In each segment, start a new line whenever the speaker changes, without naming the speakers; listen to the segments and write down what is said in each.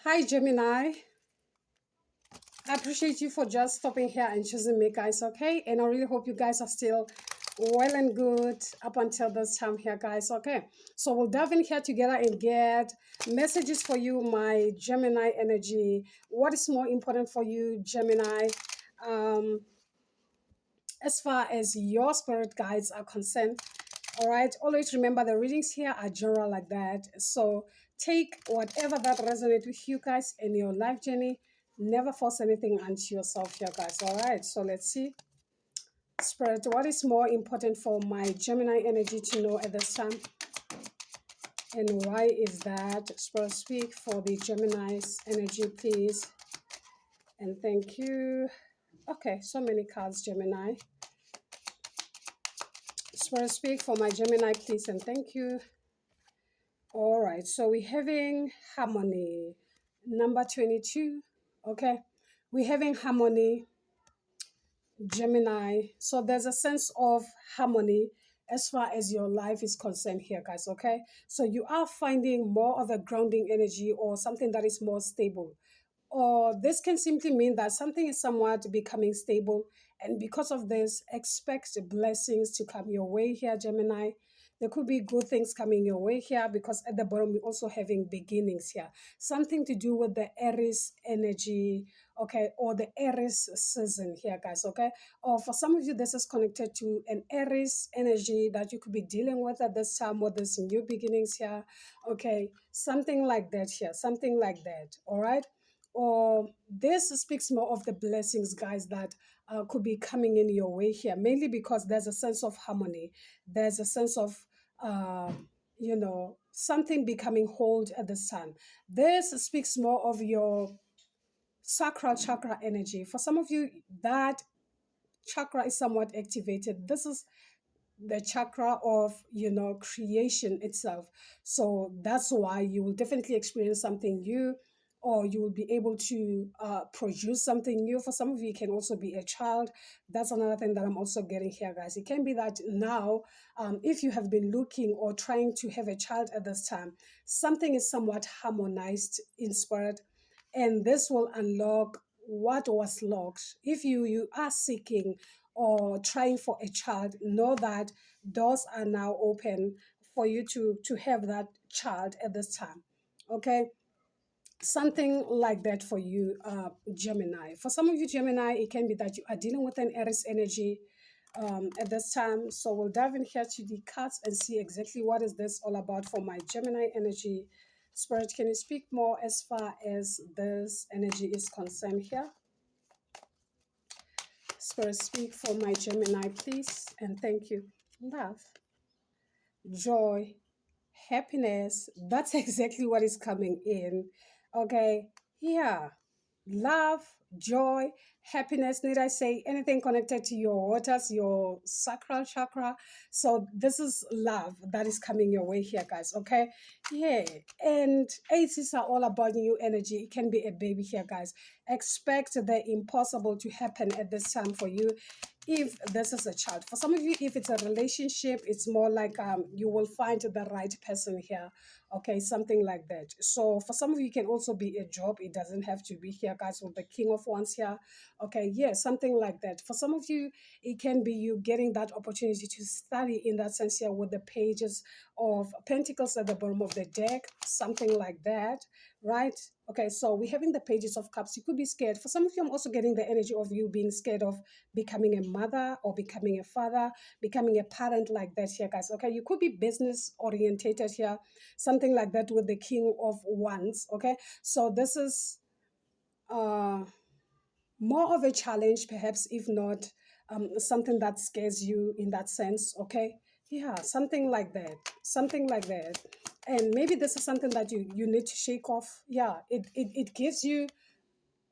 Hi, Gemini. I appreciate you for just stopping here and choosing me, guys, okay? And I really hope you guys are still well and good up until this time here, guys, okay? So we'll dive in here together and get messages for you, my Gemini energy. What is more important for you, Gemini? Um, as far as your spirit guides are concerned, all right, always remember the readings here are general like that. So take whatever that resonates with you guys in your life journey. Never force anything onto yourself here, guys. All right, so let's see. Spirit, what is more important for my Gemini energy to know at this time? And why is that? Spirit, speak for the Gemini's energy, please. And thank you. Okay, so many cards, Gemini. Spirit, speak for my Gemini, please, and thank you. All right, so we're having harmony. Number 22. Okay, we're having harmony, Gemini. So there's a sense of harmony as far as your life is concerned here, guys. Okay, so you are finding more of a grounding energy or something that is more stable. Or this can simply mean that something is somewhat becoming stable. And because of this, expect blessings to come your way here, Gemini. There could be good things coming your way here because at the bottom, we're also having beginnings here. Something to do with the Aries energy, okay, or the Aries season here, guys, okay? Or for some of you, this is connected to an Aries energy that you could be dealing with at this time with this new beginnings here, okay? Something like that here, something like that, all right? Or this speaks more of the blessings, guys, that could be coming in your way here, mainly because there's a sense of harmony. There's a sense of, uh, something becoming whole at the sun. This speaks more of your sacral chakra energy. For some of you, that chakra is somewhat activated. This is the chakra of creation itself. So that's why you will definitely experience something new, or you will be able to produce something new. For some of you, it can also be a child. That's another thing that I'm also getting here, guys. It can be that now, if you have been looking or trying to have a child at this time, something is somewhat harmonized in spirit, and this will unlock what was locked. If you are seeking or trying for a child, know that doors are now open for you to have that child at this time. Okay, something like that for you, Gemini. For some of you, Gemini, it can be that you are dealing with an Aries energy at this time. So we'll dive in here to the cards and see exactly what is this all about for my Gemini energy. Spirit, can you speak more as far as this energy is concerned here? Spirit, speak for my Gemini, please, and thank you. Love, joy, happiness. That's exactly what is coming in. Okay, yeah, love, joy, happiness. Need I say anything connected to your waters, your sacral chakra? So this is love that is coming your way here, guys. Okay, yeah, and aces are all about new energy. It can be a baby here, guys. Expect the impossible to happen at this time for you. If this is a child, for some of you, if it's a relationship, it's more like you will find the right person here. Okay, something like that. So for some of you, it can also be a job. It doesn't have to be here, guys, with the King of Wands here. Okay, yeah, something like that. For some of you, it can be you getting that opportunity to study in that sense here with the pages of Pentacles at the bottom of the deck, something like that, right? Okay, so we're having the pages of cups. You could be scared. For some of you, I'm also getting the energy of you being scared of becoming a mother or becoming a father, becoming a parent like that here, guys. Okay, you could be business orientated here, something like that with the King of Wands. Okay, so this is uh more of a challenge, perhaps, if not something that scares you in that sense. Okay, yeah, something like that, something like that. And maybe this is something that you need to shake off. Yeah, it gives you,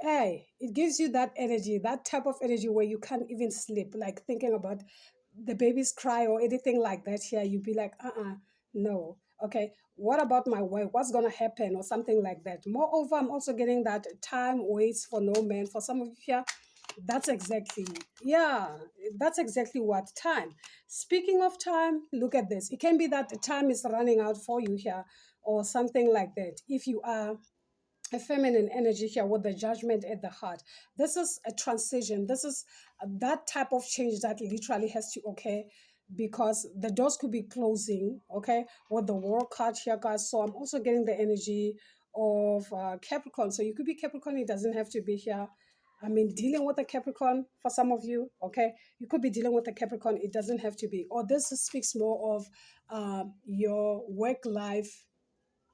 hey, it gives you that energy, that type of energy where you can't even sleep, like thinking about the baby's cry or anything like that here. You'd be like, no. Okay, what about my wife? What's gonna happen? Or something like that. Moreover, I'm also getting that time waits for no man. For some of you here, that's exactly, yeah, that's exactly what time. Speaking of time, look at this. It can be that the time is running out for you here or something like that. If you are a feminine energy here with the judgment at the heart. This is a transition. This is that type of change that literally has to occur because the doors could be closing, okay, with the world card here, guys. So I'm also getting the energy of Capricorn. So you could be Capricorn, it doesn't have to be here. I mean, dealing with a Capricorn for some of you, okay, you could be dealing with a Capricorn, it doesn't have to be. Or this speaks more of your work life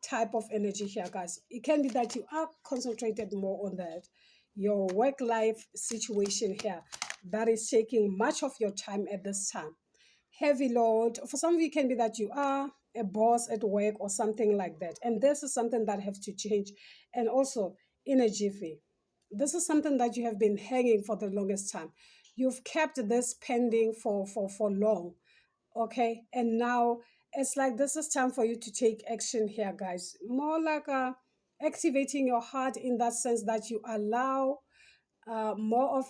type of energy here, guys. It can be that you are concentrated more on that, your work life situation here, that is taking much of your time at this time. Heavy load. For some of you, can be that you are a boss at work or something like that. And this is something that has to change. And also, in a jiffy. This is something that you have been hanging for the longest time. You've kept this pending for long, okay, and now it's like this is time for you to take action here, guys. More like activating your heart in that sense that you allow more of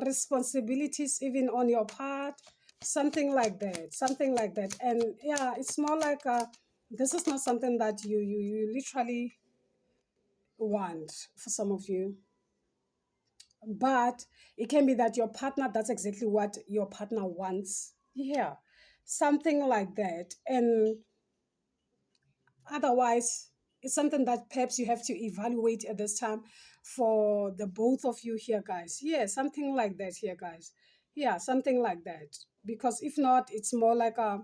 responsibilities even on your part, something like that, something like that. And yeah, it's more like this is not something that you literally want for some of you, but it can be that your partner, that's exactly what your partner wants, yeah, something like that. And otherwise, it's something that perhaps you have to evaluate at this time for the both of you here, guys. Yeah, something like that here, guys. Yeah, something like that. Because if not, it's more like a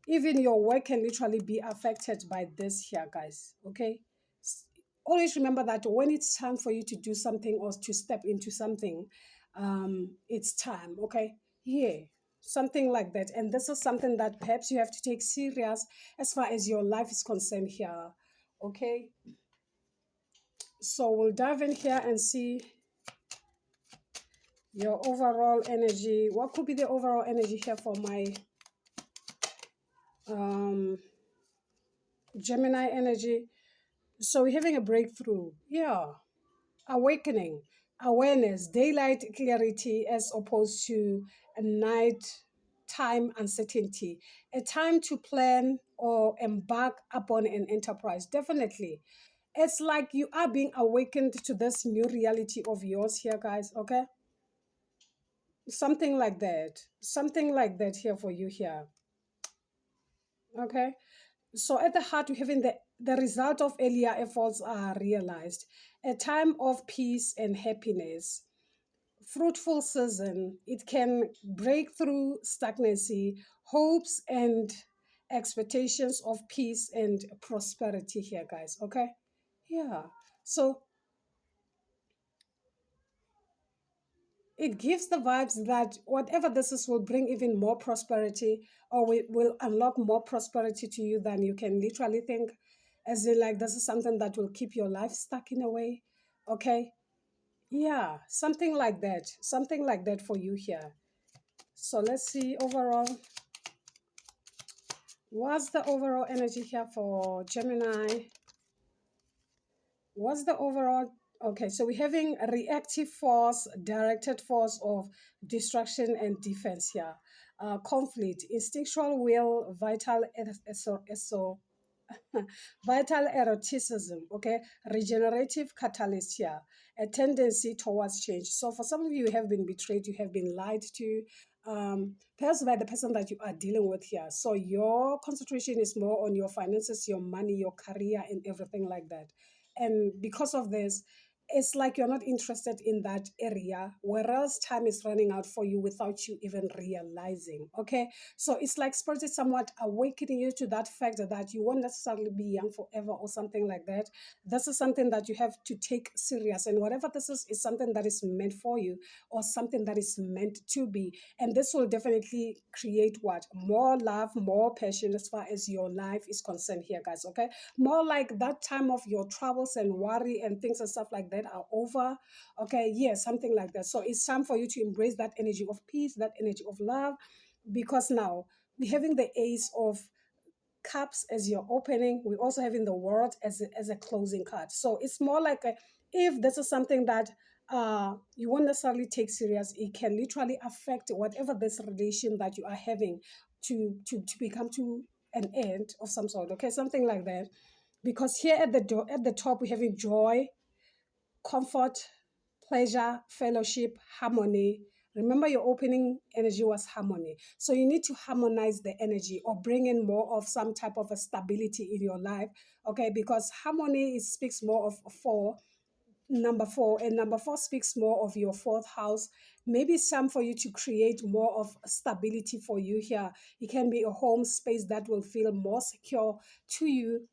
even your work can literally be affected by this here, guys. Okay. Always remember that when it's time for you to do something or to step into something, it's time. Okay. Yeah, something like that. And this is something that perhaps you have to take serious as far as your life is concerned here. Okay. So we'll dive in here and see your overall energy. What could be the overall energy here for my um Gemini energy? So we're having a breakthrough. Yeah. Awakening, awareness, daylight clarity as opposed to a night time uncertainty. A time to plan or embark upon an enterprise. Definitely. It's like you are being awakened to this new reality of yours here, guys. Okay. Something like that. Something like that here for you here. Okay. So at the heart, we're having the result of earlier efforts are realized. A time of peace and happiness. Fruitful season. It can break through stagnancy, hopes and expectations of peace and prosperity here, guys. Okay. Yeah. So it gives the vibes that whatever this is will bring even more prosperity or will unlock more prosperity to you than you can literally think, as in like this is something that will keep your life stuck in a way. Okay. Yeah, something like that for you here. So let's see overall, what's the overall energy here for Gemini? What's the overall? Okay, so we're having a reactive force, directed force of destruction and defense here. Conflict, instinctual will, vital eroticism, okay, regenerative catalyst here, a tendency towards change. So for some of you, you have been betrayed, you have been lied to, perhaps by the person that you are dealing with here. So your concentration is more on your finances, your money, your career, and everything like that. And because of this, it's like you're not interested in that area, whereas time is running out for you without you even realizing. Okay. So it's like spirit is somewhat awakening you to that fact that you won't necessarily be young forever or something like that. This is something that you have to take serious. And whatever this is something that is meant for you or something that is meant to be. And this will definitely create what? More love, more passion as far as your life is concerned here, guys. Okay. More like that time of your troubles and worry and things and stuff like that are over. Okay. Yeah, something like that. So it's time for you to embrace that energy of peace, that energy of love, because now we're having the ace of cups as your opening. We're also having the world as a closing card. So it's more like if this is something that you won't necessarily take serious, it can literally affect whatever this relation that you are having to become to an end of some sort. Okay, something like that. because here at at the top we're having joy, comfort, pleasure, fellowship, harmony. Remember, your opening energy was harmony. So you need to harmonize the energy or bring in more of some type of a stability in your life. Okay, because harmony speaks more of four, number four, and number four speaks more of your fourth house. Maybe it's time for you to create more of stability for you here. It can be a home space that will feel more secure to you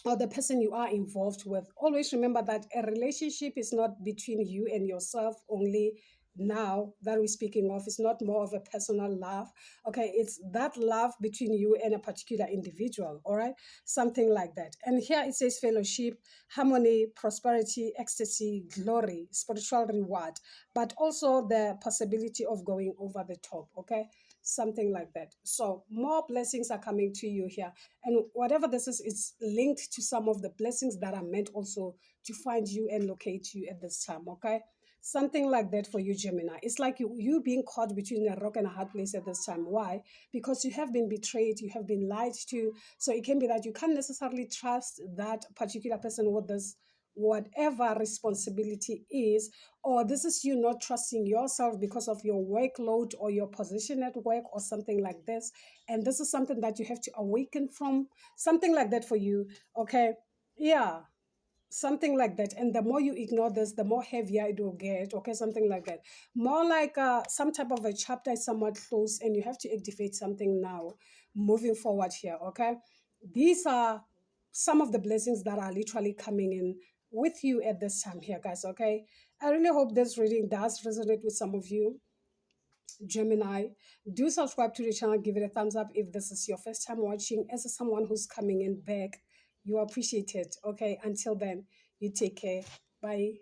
or the person you are involved with. Always remember that a relationship is not between you and yourself only. Now that we're speaking of, it's not more of a personal love. Okay, it's that love between you and a particular individual. All right, something like that. And here it says fellowship, harmony, prosperity, ecstasy, glory, spiritual reward, but also the possibility of going over the top. Okay, something like that. So more blessings are coming to you here, and whatever this is, it's linked to some of the blessings that are meant also to find you and locate you at this time. Okay, something like that for you, Gemini. It's like you being caught between a rock and a hard place at this time. Why? Because you have been betrayed, you have been lied to. So it can be that you can't necessarily trust that particular person with this whatever responsibility is, or this is you not trusting yourself because of your workload or your position at work or something like this. And this is something that you have to awaken from, something like that for you. Okay, yeah, something like that. And the more you ignore this, the more heavier it will get. Okay, something like that. More like some type of a chapter is somewhat close and you have to activate something now moving forward here. Okay, these are some of the blessings that are literally coming in with you at this time here, guys. Okay, I really hope this reading does resonate with some of you, Gemini. Do subscribe to the channel, give it a thumbs up if this is your first time watching. As someone who's coming in back, you appreciate it. Okay, until then, you take care. Bye.